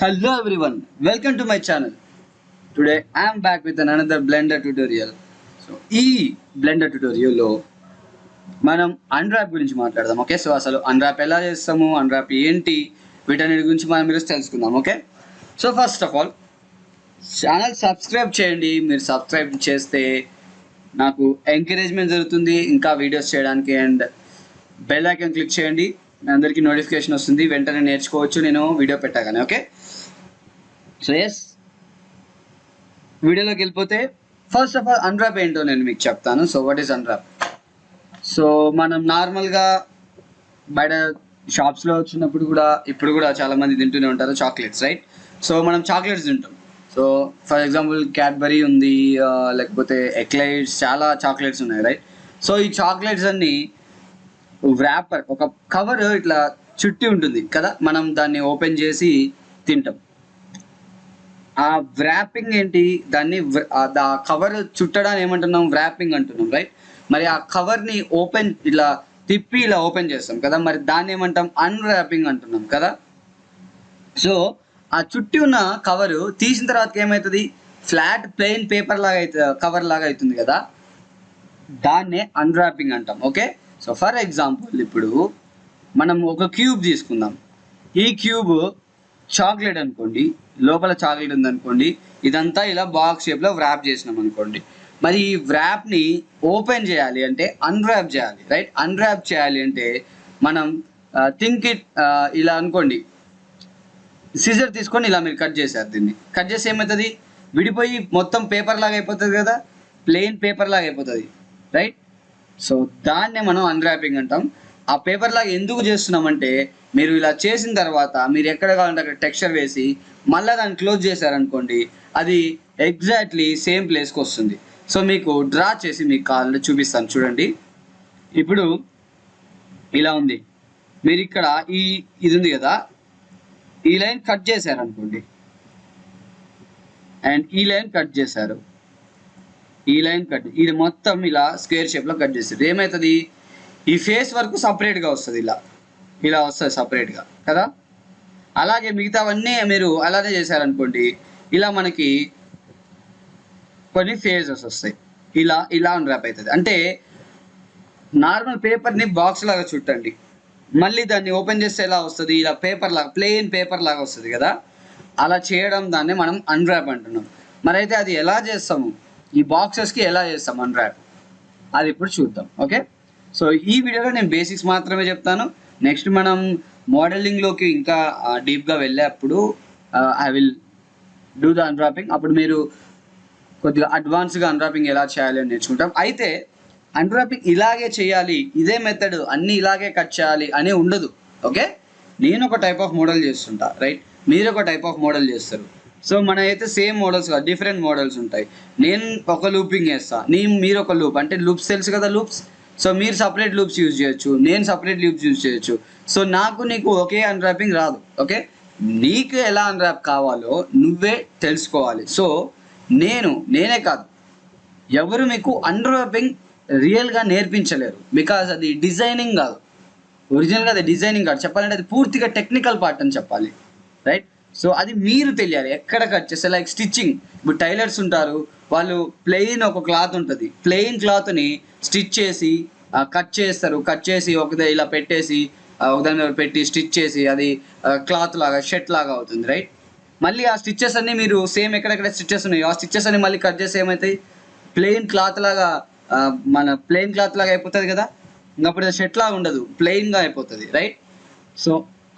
Hello everyone, welcome to my channel. Today I am back with another Blender tutorial. So ఈ Blender tutorial లో మనం unwrap గురించి మాట్లాడదాం. Okay, so అసలు unwrap ఎలా చేస్తాము, అన్రాప్ ఏంటి, వీటన్నిటి గురించి మనం ఈరోజు తెలుసుకుందాం. Okay, so first of all channel subscribe చేయండి. మీరు సబ్స్క్రైబ్ చేస్తే నాకు ఎంకరేజ్మెంట్ జరుగుతుంది ఇంకా వీడియోస్ చేయడానికి. అండ్ బెల్ ఐకాన్ క్లిక్ చేయండి, మీ అందరికీ నోటిఫికేషన్ వస్తుంది, వెంటనే నేర్చుకోవచ్చు నేను వీడియో పెట్టగానే. ఓకే, సో ఎస్, వీడియోలోకి వెళ్ళిపోతే ఫస్ట్ ఆఫ్ ఆల్ అన్రాప్ ఏంటో నేను మీకు చెప్తాను. So what is unwrap? So మనం నార్మల్గా బయట షాప్స్లో వచ్చినప్పుడు కూడా ఇప్పుడు కూడా చాలామంది తింటూనే ఉంటారు చాక్లెట్స్, రైట్? సో మనం చాక్లెట్స్ తింటాం. సో ఫర్ ఎగ్జాంపుల్ క్యాడ్బరీ ఉంది, లేకపోతే ఎక్లైట్స్, చాలా చాక్లెట్స్ ఉన్నాయి, రైట్? సో ఈ చాక్లెట్స్ అన్నీ వ్రాపర్, ఒక కవర్ ఇట్లా చుట్టి ఉంటుంది కదా, మనం దాన్ని ఓపెన్ చేసి తింటాం. ఆ వ్రాపింగ్ ఏంటి, దాన్ని ఆ కవర్ చుట్టడాన్ని ఏమంటున్నాం? వ్రాపింగ్ అంటున్నాం, రైట్? మరి ఆ కవర్ని ఓపెన్ ఇలా తిప్పి ఇలా ఓపెన్ చేస్తాం కదా, మరి దాన్ని ఏమంటాం? అన్రాపింగ్ అంటున్నాం కదా. సో ఆ చుట్టి ఉన్న కవరు తీసిన తర్వాత ఏమవుతుంది? ఫ్లాట్ ప్లెయిన్ పేపర్ లాగా అవుతుంది, కవర్ లాగా అవుతుంది కదా, దాన్నే అన్రాపింగ్ అంటాం. ఓకే, సో ఫర్ ఎగ్జాంపుల్ ఇప్పుడు మనం ఒక క్యూబ్ తీసుకుందాం. ఈ క్యూబ్ చాక్లెట్ అనుకోండి, లోపల చాక్లెట్ ఉందనుకోండి, ఇదంతా ఇలా బాక్స్ షేప్లో వ్రాప్ చేసినాం అనుకోండి. మరి ఈ వ్రాప్ని ఓపెన్ చేయాలి అంటే అన్రాప్ చేయాలి, రైట్? అన్రాప్ చేయాలి అంటే మనం థింక్ ఇట్ ఇలా అనుకోండి, సిజర్ తీసుకొని ఇలా మీరు కట్ చేశారు. దీన్ని కట్ చేసి ఏమవుతుంది? విడిపోయి మొత్తం పేపర్ లాగా అయిపోతుంది కదా, ప్లెయిన్ పేపర్ లాగా అయిపోతుంది, రైట్? సో దాన్నే మనం అన్రాపింగ్ అంటాం. ఆ పేపర్ లాగా ఎందుకు చేస్తున్నామంటే, మీరు ఇలా చేసిన తర్వాత మీరు ఎక్కడ కావాలంటే అక్కడ టెక్స్చర్ వేసి మళ్ళీ దాన్ని క్లోజ్ చేశారనుకోండి, అది ఎగ్జాక్ట్లీ సేమ్ ప్లేస్కి వస్తుంది. సో మీకు డ్రా చేసి మీకు కావాలంటే చూపిస్తాను, చూడండి. ఇప్పుడు ఇలా ఉంది, మీరు ఇక్కడ ఇది ఉంది కదా, ఈ లైన్ కట్ చేశారనుకోండి, అండ్ ఈ లైన్ కట్ చేశారు, ఈ లైన్ కట్, ఇది మొత్తం ఇలా స్క్వేర్ షేప్లో కట్ చేస్తారు. ఏమవుతుంది? ఈ ఫేస్ వరకు సపరేట్గా వస్తుంది, ఇలా ఇలా వస్తుంది సపరేట్గా కదా. అలాగే మిగతావన్నీ మీరు అలానే చేశారనుకోండి, ఇలా మనకి కొన్ని ఫేజెస్ వస్తాయి, ఇలా ఇలా అన్రాప్ అవుతుంది. అంటే నార్మల్ పేపర్ని బాక్స్ లాగా చుట్టండి, మళ్ళీ దాన్ని ఓపెన్ చేస్తే ఎలా వస్తుంది? ఇలా పేపర్ లాగా, ప్లెయిన్ పేపర్ లాగా వస్తుంది కదా, అలా చేయడం దాన్ని మనం అన్రాప్ అంటున్నాం. మరి అయితే అది ఎలా చేస్తాము, ఈ బాక్సెస్కి ఎలా చేస్తాం అన్రాప్, అది ఇప్పుడు చూద్దాం. ఓకే, సో ఈ వీడియోలో నేను బేసిక్స్ మాత్రమే చెప్తాను. నెక్స్ట్ మనం మోడలింగ్లోకి ఇంకా డీప్గా వెళ్ళేప్పుడు I will do the unwrapping. అప్పుడు మీరు కొద్దిగా అడ్వాన్స్గా అన్రాపింగ్ ఎలా చేయాలి అని నేర్చుకుంటాం. అయితే అన్రాపింగ్ ఇలాగే చేయాలి, ఇదే మెథడ్, అన్నీ ఇలాగే కట్ చేయాలి అని ఉండదు. ఓకే, నేను ఒక టైప్ ఆఫ్ మోడల్ చేస్తుంటా, రైట్? మీరు ఒక టైప్ ఆఫ్ మోడల్ చేస్తారు. సో మన అయితే సేమ్ మోడల్స్ కాదు, డిఫరెంట్ మోడల్స్ ఉంటాయి. నేను ఒక లూపింగ్ వేస్తాను, మీరు ఒక లూప్, అంటే లూప్స్ తెలుసు కదా, లూప్స్. సో మీరు సపరేట్ లూప్స్ యూజ్ చేయొచ్చు, నేను సపరేట్ లూప్స్ యూజ్ చేయొచ్చు. సో నాకు నీకు ఒకే అన్రాపింగ్ రాదు. ఓకే, నీకు ఎలా అన్రాప్ కావాలో నువ్వే తెలుసుకోవాలి. సో నేనే కాదు, ఎవరు మీకు అన్రాపింగ్ రియల్గా నేర్పించలేరు. బికాజ్ అది డిజైనింగ్ కాదు, ఒరిజినల్గా అది డిజైనింగ్ కాదు, చెప్పాలంటే అది పూర్తిగా టెక్నికల్ పార్ట్ అని చెప్పాలి, రైట్? సో అది మీరు తెలియాలి ఎక్కడ కట్ చేస్తే. లైక్ స్టిచ్చింగ్, ఇప్పుడు టైలర్స్ ఉంటారు, వాళ్ళు ప్లెయిన్ ఒక క్లాత్ ఉంటుంది, ప్లెయిన్ క్లాత్ని స్టిచ్ చేసి కట్ చేస్తారు, కట్ చేసి ఒక ఇలా పెట్టేసి ఒకదాని పెట్టి స్టిచ్ చేసి అది క్లాత్ లాగా, షర్ట్ లాగా అవుతుంది, రైట్? మళ్ళీ ఆ స్టిచ్చెస్ అన్నీ మీరు సేమ్ ఎక్కడెక్కడ స్టిచ్చెస్ ఉన్నాయో ఆ స్టిచ్చెస్ అన్ని మళ్ళీ కట్ చేసి ఏమవుతాయి? ప్లెయిన్ క్లాత్ లాగా, మన ప్లెయిన్ క్లాత్ లాగా అయిపోతుంది కదా, ఇంకప్పుడు షర్ట్ లాగా ఉండదు, ప్లెయిన్గా అయిపోతుంది, రైట్? సో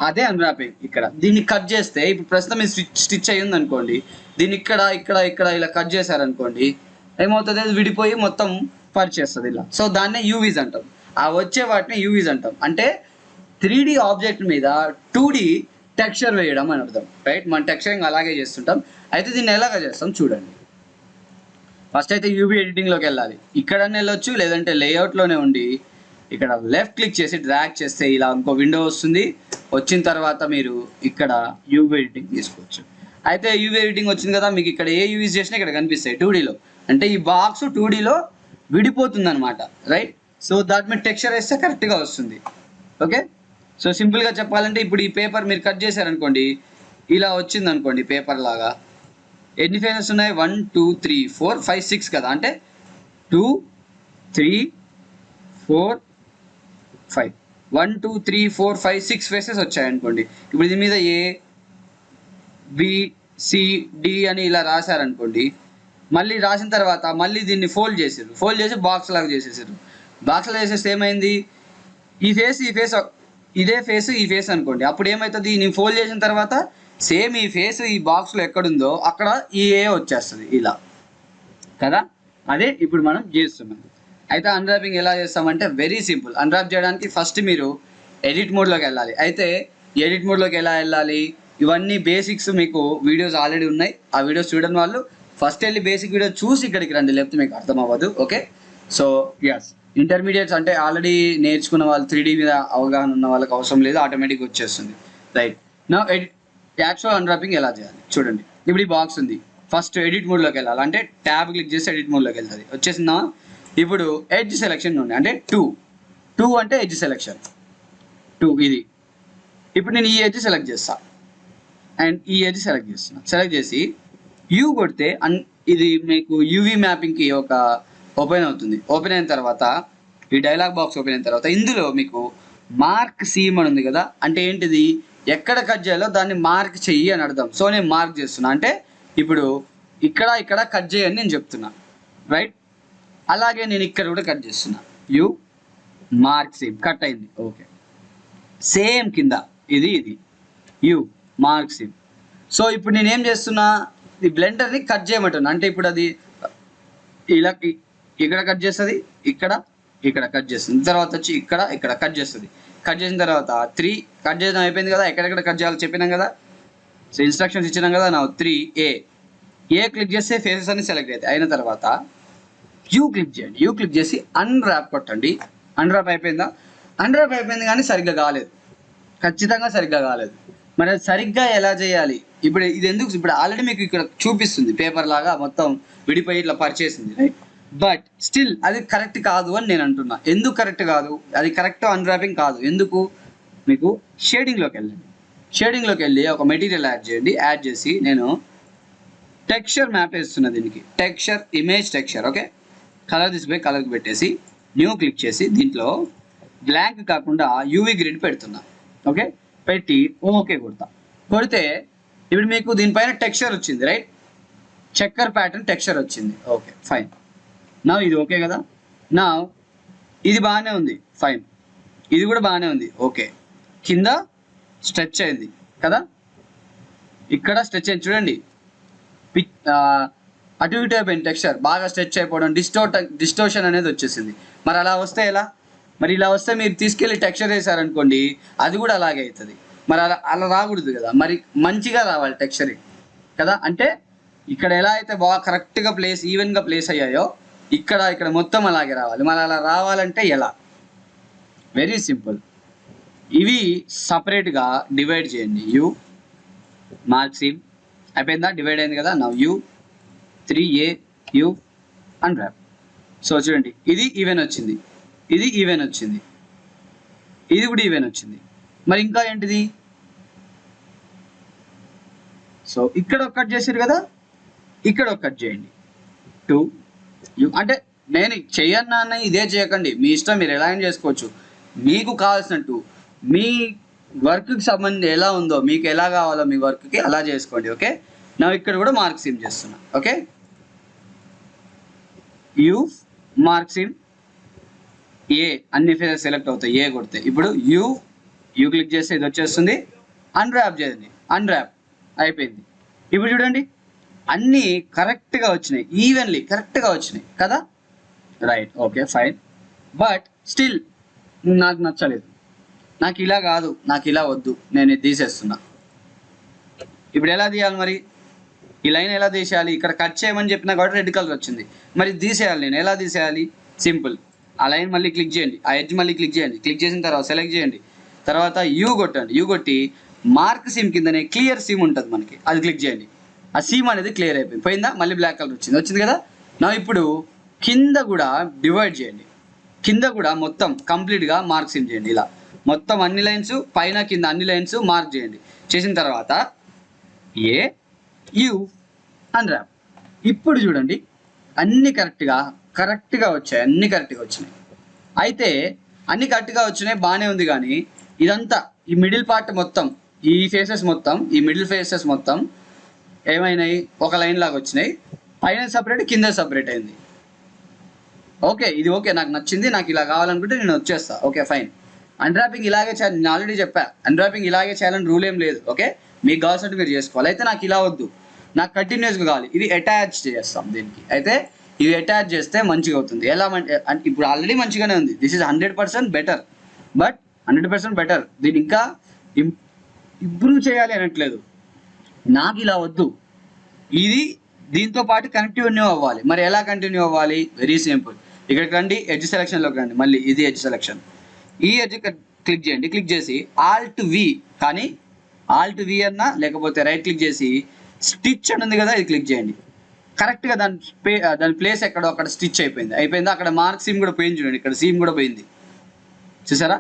అదే అన్రాపింగ్. ఇక్కడ దీన్ని కట్ చేస్తే, ఇప్పుడు ప్రస్తుతం మీ స్టిచ్ అయ్యింది అనుకోండి, దీన్ని ఇక్కడ ఇక్కడ ఇక్కడ ఇలా కట్ చేశారనుకోండి, ఏమవుతుంది? అది విడిపోయి మొత్తం పరిచేస్తుంది ఇలా. సో దాన్నే యూవీస్ అంటాం. ఆ వచ్చే వాటిని యూవీస్ అంటాం. అంటే 3D ఆబ్జెక్ట్ మీద 2D టెక్స్చర్ వేయడం అని అర్థం, రైట్? మన టెక్స్చరింగ్ అలాగే చేస్తుంటాం. అయితే దీన్ని ఎలాగ చేస్తాం చూడండి. ఫస్ట్ అయితే యూవీ ఎడిటింగ్లోకి వెళ్ళాలి, ఇక్కడ వెళ్ళొచ్చు, లేదంటే లేఅవుట్లోనే ఉండి ఇక్కడ లెఫ్ట్ క్లిక్ చేసి డ్రాగ్ చేస్తే ఇలా ఇంకో విండో వస్తుంది. వచ్చిన తర్వాత మీరు ఇక్కడ యూవీ ఎడిటింగ్ తీసుకోవచ్చు. అయితే యూవీ ఎడిటింగ్ వచ్చింది కదా, మీకు ఇక్కడ ఏ యూవీస్ చేసినా ఇక్కడ కనిపిస్తాయి 2Dలో. అంటే ఈ బాక్స్ 2Dలో విడిపోతుంది అనమాట, రైట్? సో దాని మీద టెక్స్చర్ వేస్తే కరెక్ట్గా వస్తుంది. ఓకే, సో సింపుల్గా చెప్పాలంటే ఇప్పుడు ఈ పేపర్ మీరు కట్ చేశారనుకోండి, ఇలా వచ్చింది అనుకోండి పేపర్ లాగా. ఎన్ని ఫేసెస్ ఉన్నాయి? 1 2 3 4 5 6 కదా, అంటే 2 3 4 5 1 2 3 4 5 6 ఫేసెస్ వచ్చాయనుకోండి. ఇప్పుడు దీని మీద ఏ బి సి డి అని ఇలా రాశారనుకోండి. మళ్ళీ రాసిన తర్వాత మళ్ళీ దీన్ని ఫోల్డ్ చేసి బాక్స్ లాగా చేసేసారు. బాక్స్ లాగా చేసేస్తే ఏమైంది? ఈ ఫేస్ ఇదే ఫేస్ ఈ ఫేస్ అనుకోండి. అప్పుడు ఏమవుతుంది? నేను ఫోల్డ్ చేసిన తర్వాత సేమ్ ఈ ఫేస్ ఈ బాక్స్లో ఎక్కడుందో అక్కడ ఈ ఏ వచ్చేస్తుంది ఇలా కదా. అదే ఇప్పుడు మనం చేస్తున్నాం. అయితే అన్రాపింగ్ ఎలా చేస్తామంటే వెరీ సింపుల్. అన్రాప్ చేయడానికి ఫస్ట్ మీరు ఎడిట్ మోడ్లోకి వెళ్ళాలి. అయితే ఎడిట్ మోడ్లోకి ఎలా వెళ్ళాలి? ఇవన్నీ బేసిక్స్ మీకు వీడియోస్ ఆల్రెడీ ఉన్నాయి. ఆ వీడియోస్ చూడని వాళ్ళు ఫస్ట్ వెళ్ళి బేసిక్ వీడియో చూసి ఇక్కడికి రండి, లేకపోతే మీకు అర్థం అవ్వదు. ఓకే, సో యస్, ఇంటర్మీడియట్స్ అంటే ఆల్రెడీ నేర్చుకున్న వాళ్ళు 3D మీద అవగాహన ఉన్న వాళ్ళకి అవసరం లేదు, ఆటోమేటిక్గా వచ్చేస్తుంది. రైట్, నా యాక్చువల్ అన్రాపింగ్ ఎలా చేయాలి చూడండి. ఇప్పుడు ఈ బాక్స్ ఉంది, ఫస్ట్ ఎడిట్ మోడ్లోకి వెళ్ళాలి. అంటే ట్యాబ్ క్లిక్ చేసి ఎడిట్ మోడ్లోకి వెళ్తుంది. వచ్చేసిందా? ఇప్పుడు ఎడ్జ్ సెలెక్షన్ ఉంది, అంటే 2 అంటే ఎడ్జ్ సెలెక్షన్ 2 ఇది. ఇప్పుడు నేను ఈ ఎడ్జ్ సెలెక్ట్ చేస్తా అండ్ ఈ ఎడ్జ్ సెలెక్ట్ చేస్తున్నా. సెలెక్ట్ చేసి యూ కొడితే ఇది మీకు యూవీ మ్యాపింగ్కి ఒక ఓపెన్ అవుతుంది. ఓపెన్ అయిన తర్వాత ఈ డైలాగ్ బాక్స్ ఓపెన్ అయిన తర్వాత ఇందులో మీకు మార్క్ సీమ్ అని ఉంది కదా. అంటే ఏంటిది? ఎక్కడ కట్ చేయాలో దాన్ని మార్క్ చెయ్యి అని అర్థం. సో నేను మార్క్ చేస్తున్నా, అంటే ఇప్పుడు ఇక్కడ కట్ చేయని నేను చెప్తున్నా. రైట్, అలాగే నేను ఇక్కడ కూడా కట్ చేస్తున్నా. యూ మార్క్ సీమ్ కట్ అయింది. ఓకే, సేమ్ కింద ఇది యూ మార్క్ సీమ్. సో ఇప్పుడు నేను ఏం చేస్తున్నా? ఈ బ్లెండర్ని కట్ చేయమంటున్నా. అంటే ఇప్పుడు అది ఇలా ఇక్కడ కట్ చేస్తుంది, ఇక్కడ కట్ చేస్తుంది, తర్వాత వచ్చి ఇక్కడ కట్ చేస్తుంది. కట్ చేసిన తర్వాత 3 కట్ చేయడం అయిపోయింది కదా. ఎక్కడెక్కడ కట్ చేయాలో చెప్పినాం కదా, సో ఇన్స్ట్రక్షన్స్ ఇచ్చినాం కదా. నా 3 ఏ క్లిక్ చేస్తే ఫేసెస్ అన్ని సెలెక్ట్ అవుతాయి. అయిన తర్వాత యూ క్లిక్ చేయండి. యూ క్లిక్ చేసి అన్రాప్ కొట్టండి. అన్రాప్ అయిపోయిందా? అన్రాప్ అయిపోయింది, కానీ సరిగ్గా కాలేదు, ఖచ్చితంగా సరిగ్గా కాలేదు. మరి అది సరిగ్గా ఎలా చేయాలి? ఇప్పుడు ఇది ఎందుకు? ఇప్పుడు ఆల్రెడీ మీకు ఇక్కడ చూపిస్తుంది పేపర్ లాగా మొత్తం విడిపోయి ఇట్లా పరిచేసింది, రైట్. బట్ స్టిల్ అది కరెక్ట్ కాదు అని నేను అంటున్నా. ఎందుకు కరెక్ట్ కాదు? అది కరెక్ట్ అన్రాపింగ్ కాదు. ఎందుకు? మీకు షేడింగ్లోకి వెళ్ళండి. షేడింగ్లోకి వెళ్ళి ఒక మెటీరియల్ యాడ్ చేయండి. యాడ్ చేసి నేను టెక్స్చర్ మ్యాప్ వేస్తున్నా దీనికి. Texture image texture. Okay, colour తీసిపోయి కలర్కి పెట్టేసి న్యూ క్లిక్ చేసి దీంట్లో బ్లాంక్ కాకుండా యూవీ గ్రిడ్ పెడుతున్నా. ఓకే, పెట్టి ఓకే కొడితే ఇప్పుడు మీకు దీనిపైన టెక్స్చర్ వచ్చింది, రైట్. చెక్కర్ ప్యాటర్న్ టెక్స్చర్ వచ్చింది. Okay fine. నా ఇది ఓకే కదా. నా ఇది బాగానే ఉంది, ఫైన్. ఇది కూడా బాగానే ఉంది, ఓకే. కింద స్ట్రెచ్ అయింది కదా, ఇక్కడ స్ట్రెచ్ అయింది చూడండి. అటు ఇటు అయిపోయింది టెక్స్చర్, బాగా స్ట్రెచ్ అయిపోవడం, డిస్టోషన్ అనేది వచ్చేసింది. మరి అలా వస్తే ఎలా? మరి ఇలా వస్తే మీరు తీసుకెళ్ళి టెక్స్చర్ వేసారనుకోండి, అది కూడా అలాగే అవుతుంది. మరి అలా రాకూడదు కదా. మరి మంచిగా రావాలి టెక్స్చరింగ్ కదా. అంటే ఇక్కడ ఎలా అయితే బాగా కరెక్ట్గా ఈవెన్గా ప్లేస్ అయ్యాయో ఇక్కడ మొత్తం అలాగే రావాలి. మరి అలా రావాలంటే ఎలా? Very simple. ఇవి సపరేట్గా డివైడ్ చేయండి. యూ మార్క్ సీమ్ అయిపోయిందా? డివైడ్ అయింది కదా. నా you 3A you unwrap. So చూడండి, ఇది ఈవెన్ వచ్చింది, ఇది ఈవెన్ వచ్చింది, ఇది కూడా ఈవెన్ వచ్చింది. మరి ఇంకా ఏంటిది? సో ఇక్కడ ఒక కట్ చేశారు కదా, ఇక్కడ ఒక కట్ చేయండి. 2 అంటే నేను చెయ్యన్నా అన్న ఇదే చేయకండి, మీ ఇష్టం, మీరు ఎలా అయినా చేసుకోవచ్చు. మీకు కావాల్సినట్టు మీ వర్క్కి సంబంధించి ఎలా ఉందో, మీకు ఎలా కావాలో మీ వర్క్కి అలా చేసుకోండి. ఓకే, నా ఇక్కడ కూడా మార్క్ సీమ్ చేస్తున్నా. ఓకే, యూ మార్క్ సీమ్ ఏ, అన్ని ఫేసెస్ సెలెక్ట్ అవుతాయి ఏ కొడితే. ఇప్పుడు యూ క్లిక్ చేస్తే ఇది వచ్చేస్తుంది. అన్రాప్ చేయండి. అన్రాప్ అయిపోయింది. ఇప్పుడు చూడండి, అన్నీ కరెక్ట్గా వచ్చినాయి, ఈవెన్లీ కరెక్ట్గా వచ్చినాయి కదా. Right, okay fine. But still నాకు నచ్చలేదు. నాకు ఇలా కాదు, నాకు ఇలా వద్దు, నేను ఇది తీసేస్తున్నా. ఇప్పుడు ఎలా తీయాలి మరి? ఈ లైన్ ఎలా తీసేయాలి? ఇక్కడ కట్ చేయమని చెప్పినా కాబట్టి రెడ్ కలర్ వచ్చింది. మరి తీసేయాలి, నేను ఎలా తీసేయాలి? సింపుల్, ఆ లైన్ మళ్ళీ క్లిక్ చేయండి, ఆ ఎడ్జ్ మళ్ళీ క్లిక్ చేయండి. క్లిక్ చేసిన తర్వాత సెలెక్ట్ చేయండి, తర్వాత యూ కొట్టండి. యూ కొట్టి మార్క్ సీమ్ కిందనే క్లియర్ సీమ్ ఉంటుంది మనకి, అది క్లిక్ చేయండి. ఆ సీమ్ అనేది క్లియర్ అయిపోయింది. పోయిందా? మళ్ళీ బ్లాక్ కలర్ వచ్చింది కదా. నా ఇప్పుడు కింద కూడా డివైడ్ చేయండి. కింద కూడా మొత్తం కంప్లీట్గా మార్క్ సీమ్ చేయండి. ఇలా మొత్తం అన్ని లైన్స్ పైన కింద అన్ని లైన్స్ మార్క్ చేయండి. చేసిన తర్వాత ఏ యు అన్రాప్. ఇప్పుడు చూడండి అన్ని కరెక్ట్గా వచ్చాయి, అన్ని కరెక్ట్గా వచ్చినాయి. అయితే అన్ని కరెక్ట్గా వచ్చినాయి, బాగానే ఉంది. కానీ ఇదంతా ఈ మిడిల్ పార్ట్ మొత్తం, ఈ ఫేసెస్ మొత్తం, ఈ మిడిల్ ఫేసెస్ మొత్తం ఏమైనాయి, ఒక లైన్ లాగా వచ్చినాయి. పైన సపరేట్, కింద సపరేట్ అయింది. ఓకే, ఇది ఓకే, నాకు నచ్చింది, నాకు ఇలా కావాలనుకుంటే నేను వచ్చేస్తా. Okay fine. అన్రాపింగ్ ఇలాగే చేయాలి, నేను ఆల్రెడీ చెప్పా. అన్రాపింగ్ ఇలాగే చేయాలని రూల్ ఏం లేదు. ఓకే, మీకు కావాల్సినట్టు మీరు చేసుకోవాలి. అయితే నాకు ఇలా వద్దు, నాకు కంటిన్యూస్గా కావాలి. ఇది అటాచ్ చేస్తాం దీనికి. అయితే ఇది అటాచ్ చేస్తే మంచిగా అవుతుంది. ఎలా అంటే ఇప్పుడు ఆల్రెడీ మంచిగానే ఉంది. This is 100% better. But 100% better. దీన్ని ఇంకా ఇంప్రూవ్ చేయాలి అనట్లేదు. నాకు ఇలా వద్దు, ఇది దీంతో పాటు కంటిన్యూ అవ్వాలి. మరి ఎలా కంటిన్యూ అవ్వాలి? Very simple. ఇక్కడికి రండి, ఎడ్జ్ సెలక్షన్లోకి రండి. మళ్ళీ ఇది ఎడ్జ్ సెలక్షన్. ఈ ఎడ్జ్ క్లిక్ చేయండి. క్లిక్ చేసి ఆల్ట్ వి, కానీ ఆల్ట్ వి అన్నా లేకపోతే రైట్ క్లిక్ చేసి స్టిచ్ అని ఉంది కదా, ఇది క్లిక్ చేయండి. కరెక్ట్గా దాని ప్లేస్ ఎక్కడో అక్కడ స్టిచ్ అయిపోయింది. అక్కడ మార్క్ సీమ్ కూడా పోయింది. చూడండి, ఇక్కడ సీమ్ కూడా పోయింది. చూసారా?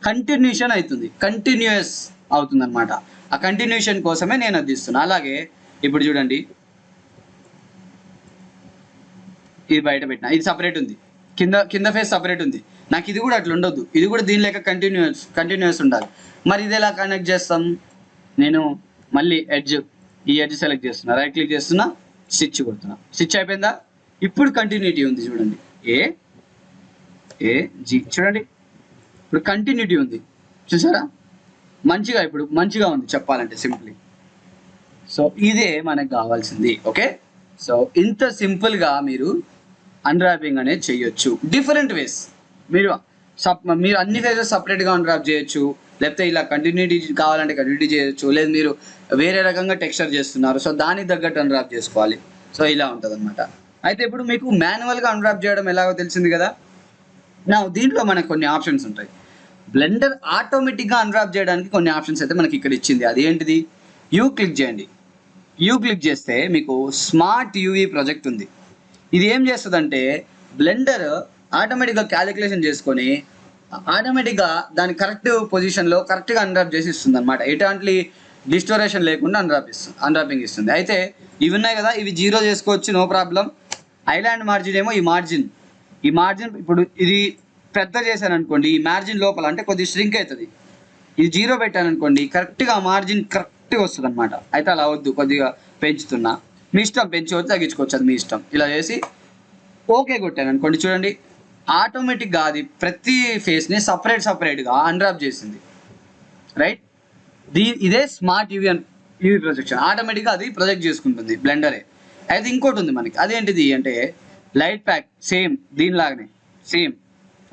కంటిన్యూషన్ అవుతుంది, కంటిన్యూస్ అవుతుంది అనమాట. ఆ కంటిన్యూషన్ కోసమే నేను అది ఇస్తున్నా. అలాగే ఇప్పుడు చూడండి, ఇది బయట పెట్టిన, ఇది సపరేట్ ఉంది, కింద ఫేస్ సపరేట్ ఉంది. నాకు ఇది కూడా అట్లా ఉండొద్దు, ఇది కూడా దీని లెక్క కంటిన్యూస్ ఉండాలి. మరి ఇది ఎలా కనెక్ట్ చేస్తాం? నేను మళ్ళీ ఈ ఎడ్జ్ సెలెక్ట్ చేస్తున్నా, రైట్ క్లిక్ చేస్తున్నా, స్టిచ్ కొడుతున్నా. స్టిచ్ అయిపోయిందా? ఇప్పుడు కంటిన్యూటీ ఉంది. చూడండి, ఏ జి, చూడండి ఇప్పుడు కంటిన్యూటీ ఉంది. చూసారా? ఇప్పుడు మంచిగా ఉంది చెప్పాలంటే, సింప్లీ. సో ఇదే మనకు కావాల్సింది. ఓకే, సో ఇంత సింపుల్గా మీరు అన్రాపింగ్ అనేది చేయొచ్చు. Different ways. మీరు అన్ని ఫేజెస్ సపరేట్గా అన్రాప్ చేయొచ్చు, లేకపోతే ఇలా కంటిన్యూటీ కావాలంటే కంటిన్యూటీ చేయొచ్చు, లేదు మీరు వేరే రకంగా టెక్స్చర్ చేస్తున్నారు, సో దానికి తగ్గట్టు అన్రాప్ చేసుకోవాలి. సో ఇలా ఉంటుంది అనమాట. అయితే ఇప్పుడు మీకు మాన్యువల్గా అన్రాప్ చేయడం ఎలాగో తెలిసింది కదా. దీంట్లో మనకు కొన్ని ఆప్షన్స్ ఉంటాయి. బ్లెండర్ ఆటోమేటిక్గా అన్రాప్ చేయడానికి కొన్ని ఆప్షన్స్ అయితే మనకి ఇక్కడ ఇచ్చింది. అది ఏంటిది? యూ క్లిక్ చేయండి. యూ క్లిక్ చేస్తే మీకు స్మార్ట్ యూవీ ప్రాజెక్ట్ ఉంది. ఇది ఏం చేస్తుందంటే బ్లెండర్ ఆటోమేటిక్గా క్యాలిక్యులేషన్ చేసుకొని ఆటోమేటిక్గా దాని కరెక్ట్ పొజిషన్లో కరెక్ట్గా అన్రాప్ చేసి ఇస్తుంది అనమాట. ఎటువంటి డిస్టోరేషన్ లేకుండా అన్రాపింగ్ ఇస్తుంది. అయితే ఇవి ఉన్నాయి కదా, ఇవి 0 చేసుకోవచ్చు, నో ప్రాబ్లం. ఐలాండ్ మార్జిన్ ఏమో ఈ మార్జిన్ ఇప్పుడు ఇది పెద్ద చేశాను అనుకోండి, ఈ మార్జిన్ లోపల అంటే కొద్దిగా ష్రింక్ అవుతుంది. ఇది 0 పెట్టాను అనుకోండి, కరెక్ట్గా మార్జిన్ కరెక్ట్గా వస్తుంది అనమాట. అయితే అలా వద్దు, కొద్దిగా పెంచుతున్నా. మీ ఇష్టం, పెంచుకోవచ్చు తగ్గించుకోవచ్చు, అది మీ ఇష్టం. ఇలా చేసి ఓకే కొట్టాను అనుకోండి, చూడండి ఆటోమేటిక్గా అది ప్రతి ఫేస్ని సపరేట్గా అన్రాప్ చేసింది. రైట్? ఇదే స్మార్ట్ యూవీ ప్రొజెక్షన్. ఆటోమేటిక్గా అది ప్రొజెక్ట్ చేసుకుంటుంది బ్లెండరే. అయితే ఇంకోటి ఉంది మనకి, అదేంటిది అంటే లైట్ ప్యాక్. సేమ్ దీనిలాగానే, సేమ్.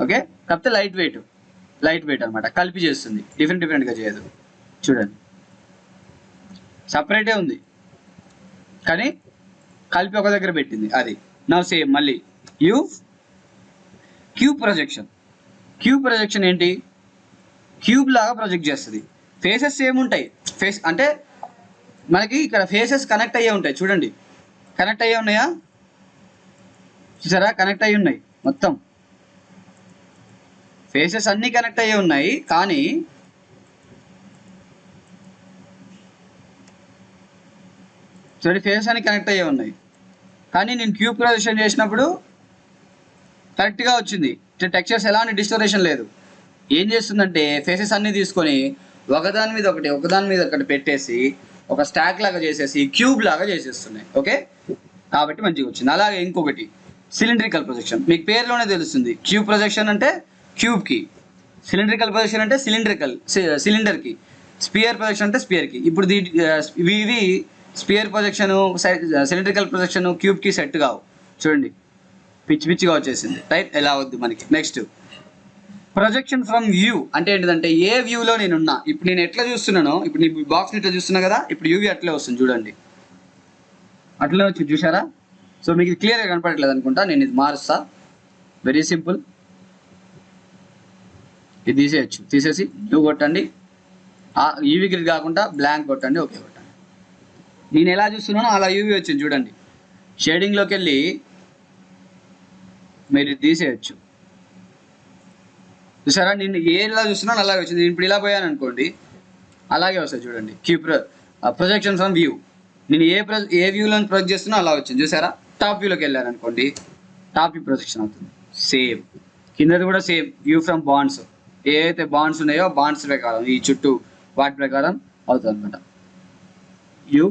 ఓకే, కాకపోతే లైట్ వెయిట్ అనమాట. కలిపి చేస్తుంది, డిఫరెంట్గా చేయదు. చూడండి, సపరేటే ఉంది కానీ కలిపి ఒక దగ్గర పెట్టింది. అది నా సేమ్. మళ్ళీ క్యూబ్ ప్రొజెక్షన్ ఏంటి? క్యూబ్ లాగా ప్రొజెక్ట్ చేస్తుంది. ఫేసెస్ సేమ్ ఉంటాయి. ఫేస్ అంటే మనకి ఇక్కడ ఫేసెస్ కనెక్ట్ అయ్యే ఉంటాయి. చూడండి, కనెక్ట్ అయ్యే ఉన్నాయా? చూసారా? కనెక్ట్ అయ్యి ఉన్నాయి మొత్తం. ఫేసెస్ అన్నీ కనెక్ట్ అయ్యే ఉన్నాయి, కానీ చూడండి ఫేసెస్ అన్ని కనెక్ట్ అయ్యే ఉన్నాయి, కానీ నేను క్యూబ్ ప్రొజెక్షన్ చేసినప్పుడు కరెక్ట్గా వచ్చింది. టెక్స్చర్స్ ఎలాంటి డిస్టోరేషన్ లేదు. ఏం చేస్తుందంటే ఫేసెస్ అన్నీ తీసుకొని ఒకదాని మీద ఒకటి పెట్టేసి ఒక స్టాక్ లాగా చేసేసి క్యూబ్ లాగా చేసేస్తున్నాయి. ఓకే, కాబట్టి మంచిగా వచ్చింది. అలాగే ఇంకొకటి సిలిండ్రికల్ ప్రొజెక్షన్. మీకు పేరులోనే తెలుస్తుంది. క్యూబ్ ప్రొజెక్షన్ అంటే క్యూబ్కి, సిలిండ్రికల్ ప్రొజెక్షన్ అంటే సిలిండర్కి, స్పియర్ ప్రొజెక్షన్ అంటే స్పియర్కి. ఇప్పుడు ఇవి స్పియర్ ప్రొజెక్షన్, సిలిండ్రికల్ ప్రొజెక్షన్ క్యూబ్కి సెట్ కావు. చూడండి, పిచ్చిగా వచ్చేసింది. రైట్? ఎలా వద్దు మనకి. నెక్స్ట్ ప్రొజెక్షన్ ఫ్రమ్ వ్యూ అంటే ఏంటిదంటే ఏ వ్యూలో నేనున్నా. ఇప్పుడు నేను ఎట్లా చూస్తున్నానో, ఇప్పుడు నీ బాక్స్ని ఇట్లా చూస్తున్నా కదా, ఇప్పుడు యూవీ అట్లే వస్తుంది. చూడండి, అట్లనే వచ్చి చూసారా? సో మీకు ఇది క్లియర్గా కనపడట్లేదు అనుకుంటా, నేను ఇది మారుస్తా. Very simple. ఇది తీసేసి న్యూ కొట్టండి. యూవీ గ్రిడ్ కాకుండా బ్లాంక్ కొట్టండి. ఓకే కొట్టండి. నేను ఎలా చూస్తున్నానో అలా యూవీ వచ్చింది. చూడండి, షేడింగ్లోకి వెళ్ళి మీరు తీసేయచ్చు. చూసారా? నేను ఎలా చూస్తున్నాను అలాగే వచ్చింది. నేను ఇప్పుడు ఇలా పోయాను అనుకోండి, అలాగే వస్తుంది. చూడండి, ప్రొజెక్షన్ ఫ్రమ్ వ్యూ. నేను ఏ వ్యూలో ప్రొజెక్ట్ చేస్తున్నా అలా వచ్చింది చూసారా. టాప్ వ్యూలోకి వెళ్ళాను అనుకోండి, టాప్ వ్యూ ప్రొజెక్షన్ అవుతుంది. సేమ్ కిందది కూడా సేమ్, వ్యూ ఫ్రమ్ బాండ్స్. ఏదైతే బాండ్స్ ఉన్నాయో బాండ్స్ ప్రకారం ఈ చుట్టూ వాటి ప్రకారం అవుతుంది అనమాట. యూ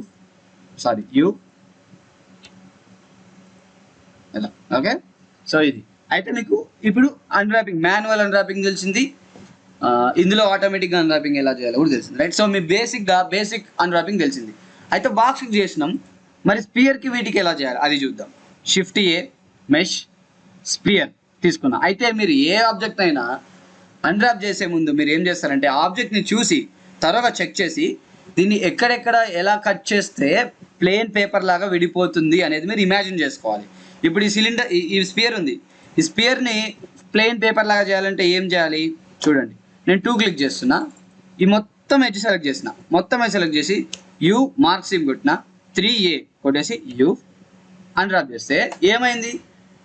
ఇలా. ఓకే, సో ఇది అయితే మీకు ఇప్పుడు అన్రాపింగ్, మాన్యువల్ అన్రాపింగ్ తెలిసింది. ఇందులో ఆటోమేటిక్గా అన్రాపింగ్ ఎలా చేయాలో కూడా తెలిసింది, రైట్. సో మీ బేసిక్ అన్రాపింగ్ తెలిసింది. అయితే బాక్స్ చేసినాం, మరి స్పియర్కి వీటికి ఎలా చేయాలి అది చూద్దాం. షిఫ్ట్ ఏ, మెష్, స్పియర్ తీసుకున్నా. అయితే మీరు ఏ ఆబ్జెక్ట్ అయినా అన్రాప్ చేసే ముందు మీరు ఏం చేస్తారంటే ఆబ్జెక్ట్ని చూసి త్వరగా చెక్ చేసి దీన్ని ఎక్కడెక్కడ ఎలా కట్ చేస్తే ప్లెయిన్ పేపర్ లాగా విడిపోతుంది అనేది మీరు ఇమాజిన్ చేసుకోవాలి. ఇప్పుడు ఈ సిలిండర్, ఈ స్పియర్ ఉంది, ఈ స్పియర్ని ప్లెయిన్ పేపర్ లాగా చేయాలంటే ఏం చేయాలి చూడండి. నేను 2 క్లిక్ చేస్తున్నా, ఈ మొత్తం ఎడ్జ్ సెలెక్ట్ చేసిన, మొత్తం ఎడ్జ్ సెలెక్ట్ చేసి యూ మార్క్ సిమ్ కొట్టిన, 3A కొట్టేసి యూ అన్రాప్ చేస్తే ఏమైంది,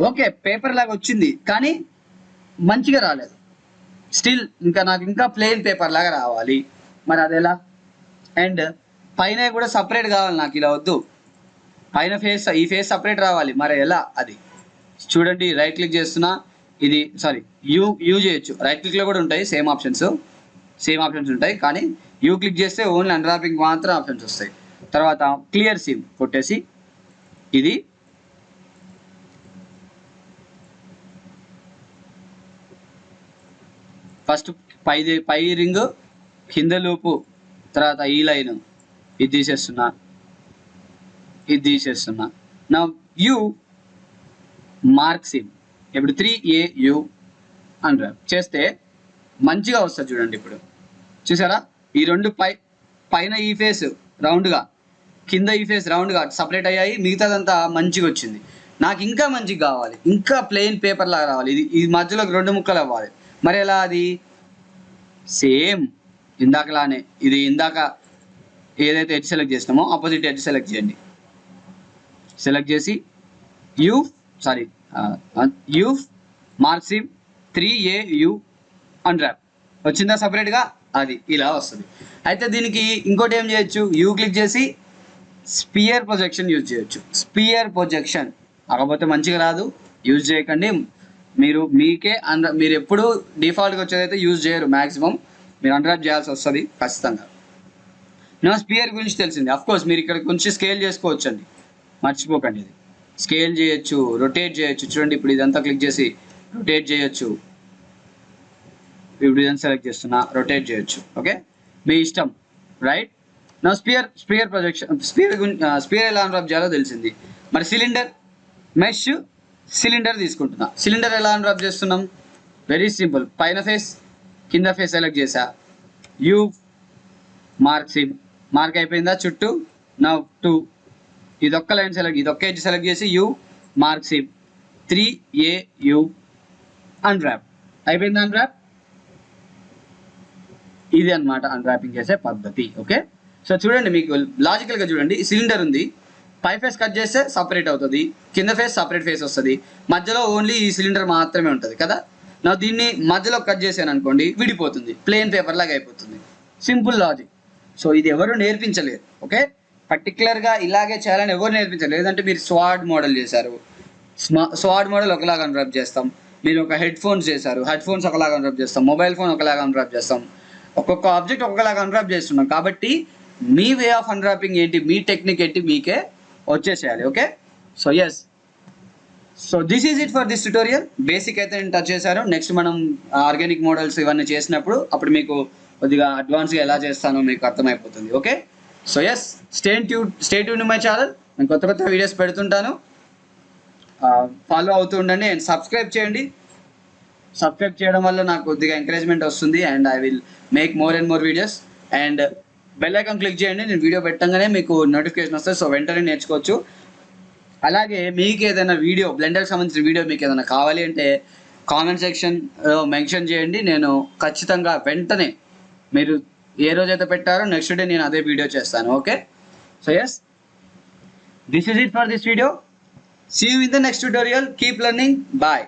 ఓకే పేపర్ లాగా వచ్చింది కానీ మంచిగా రాలేదు. స్టిల్ నాకు ఇంకా ప్లెయిన్ పేపర్ లాగా రావాలి, మరి అది ఎలా? అండ్ పైన కూడా సపరేట్ కావాలి నాకు, ఇలా వద్దు. పైన ఈ ఫేస్ సపరేట్ రావాలి, మరి ఎలా అది చూడండి. రైట్ క్లిక్ చేస్తున్నా, ఇది సారీ యూ చేయొచ్చు. రైట్ క్లిక్లో కూడా ఉంటాయి సేమ్ ఆప్షన్స్ ఉంటాయి, కానీ యూ క్లిక్ చేస్తే ఓన్లీ అన్రాపింగ్ మాత్రం ఆప్షన్స్ వస్తాయి. తర్వాత క్లియర్ సిమ్ కొట్టేసి ఇది ఫస్ట్ పై రింగ్, కింద లూపు, తర్వాత ఈ లైన్ ఇది తీసేస్తున్నా. నా యూ మార్క్ సిమ్, ఇప్పుడు 3AU అన్రాప్ చేస్తే మంచిగా వస్తుంది చూడండి. ఇప్పుడు చూసారా, ఈ రెండు పైన ఈ ఫేస్ రౌండ్గా, కింద ఈ ఫేస్ రౌండ్గా సపరేట్ అయ్యాయి, మిగతాదంతా మంచిగా వచ్చింది. నాకు ఇంకా మంచిగా కావాలి, ఇంకా ప్లెయిన్ పేపర్ లాగా రావాలి, ఇది మధ్యలో 2 ముక్కలు అవ్వాలి. మరి ఎలా అది? సేమ్ ఇందాకలానే, ఇది ఇందాక ఏదైతే ఎడ్జ్ సెలెక్ట్ చేసినామో ఆపోజిట్ ఎడ్జ్ సెలెక్ట్ చేయండి. సెలెక్ట్ చేసి U mark seam 3AU unwrap వచ్చిందా సపరేట్గా, అది ఇలా వస్తుంది. అయితే దీనికి ఇంకోటి ఏం చేయొచ్చు, యూ క్లిక్ చేసి స్పియర్ ప్రొజెక్షన్ యూజ్ చేయొచ్చు. స్పియర్ ప్రొజెక్షన్ కాకపోతే మంచిగా రాదు, యూజ్ చేయకండి. మీరు ఎప్పుడు డిఫాల్ట్గా వచ్చేదైతే యూజ్ చేయరు, మ్యాక్సిమం మీరు అన్రాప్ చేయాల్సి వస్తుంది ఖచ్చితంగా. నా స్పియర్ గురించి తెలిసింది. అఫ్కోర్స్ మీరు ఇక్కడ కొంచెం స్కేల్ చేసుకోవచ్చు అండి, మర్చిపోకండి. ఇది స్కేల్ చేయొచ్చు, రొటేట్ చేయొచ్చు. చూడండి ఇప్పుడు ఇదంతా క్లిక్ చేసి రొటేట్ చేయొచ్చు. ఇప్పుడు ఇదంతా సెలెక్ట్ చేస్తున్నా, రొటేట్ చేయొచ్చు. ఓకే, మీ ఇష్టం, రైట్. నా స్పియర్ ప్రొజెక్షన్, స్పియర్ ఎలా అన్రాప్ చేయాలో తెలిసింది. మరి మెష్ సిలిండర్ తీసుకుంటున్నా. సిలిండర్ ఎలా అన్రాప్ చేస్తున్నాం, వెరీ సింపుల్. పైన ఫేస్, కింద ఫేస్ సెలెక్ట్ చేసా, యూ మార్క్ సిమ్, మార్క్ అయిపోయిందా చుట్టూ. నా 2 ఇదొక్క లైన్ ఇదొక్క ఎడ్జ్ సెలెక్ట్ చేసి U mark seam 3AU unwrap అయిపోయింది. అన్రాప్ ఇది అనమాట అన్రాపింగ్ చేసే పద్ధతి. ఓకే, సో చూడండి, మీకు లాజికల్గా చూడండి. సిలిండర్ ఉంది, పై ఫేస్ కట్ చేస్తే సపరేట్ అవుతుంది, కింద ఫేస్ సపరేట్ ఫేస్ వస్తుంది, మధ్యలో ఓన్లీ ఈ సిలిండర్ మాత్రమే ఉంటుంది కదా. నా దీన్ని మధ్యలో కట్ చేశాను అనుకోండి, విడిపోతుంది, ప్లెయిన్ పేపర్ లాగా అయిపోతుంది. Simple logic. సో ఇది ఎవరు నేర్పించలేరు. ఓకే, పర్టికులర్గా ఇలాగే చేయాలని ఎవరు నేర్పించలేరు. లేదంటే మీరు స్వాడ్ మోడల్ చేశారు, స్వాడ్ మోడల్ ఒకలాగా అన్రాప్ చేస్తాం. మీరు ఒక హెడ్ ఫోన్స్ చేశారు, హెడ్ ఫోన్స్ ఒకలాగా అన్రాప్ చేస్తాం. మొబైల్ ఫోన్ ఒకలాగా అన్రాప్ చేస్తాం. ఒక్కొక్క ఆబ్జెక్ట్ ఒక్కొక్కలాగా అన్రాప్ చేస్తున్నాం. కాబట్టి మీ వే ఆఫ్ అన్రాపింగ్ ఏంటి, మీ టెక్నిక్ ఏంటి, మీకే వచ్చేసేయాలి. Okay, so yes, so this is it for this tutorial. Basic అయితే నేను టచ్ చేశాను. నెక్స్ట్ మనం ఆర్గానిక్ మోడల్స్ ఇవన్నీ చేసినప్పుడు అప్పుడు మీకు కొద్దిగా అడ్వాన్స్గా ఎలా చేస్తానో మీకు అర్థమైపోతుంది. Okay, so yes, stay tune my channel. నేను కొత్త వీడియోస్ పెడుతుంటాను, ఫాలో అవుతూ ఉండండి అండ్ సబ్స్క్రైబ్ చేయండి. సబ్స్క్రైబ్ చేయడం వల్ల నాకు కొద్దిగా ఎంకరేజ్మెంట్ వస్తుంది and I will make more and more videos. And bell icon click చేయండి, నేను వీడియో పెట్టగానే మీకు నోటిఫికేషన్ వస్తుంది, సో వెంటనే నేర్చుకోవచ్చు. అలాగే మీకు ఏదైనా వీడియో, బ్లెండర్కి సంబంధించిన వీడియో మీకు ఏదైనా కావాలి అంటే కామెంట్ సెక్షన్ మెన్షన్ చేయండి. నేను ఖచ్చితంగా వెంటనే మీరు ఏ రోజైతే పెట్టారో నెక్స్ట్ డే నేను అదే వీడియో చేస్తాను. Okay, so yes, this is it for this video. See you in the next tutorial. Keep learning. Bye.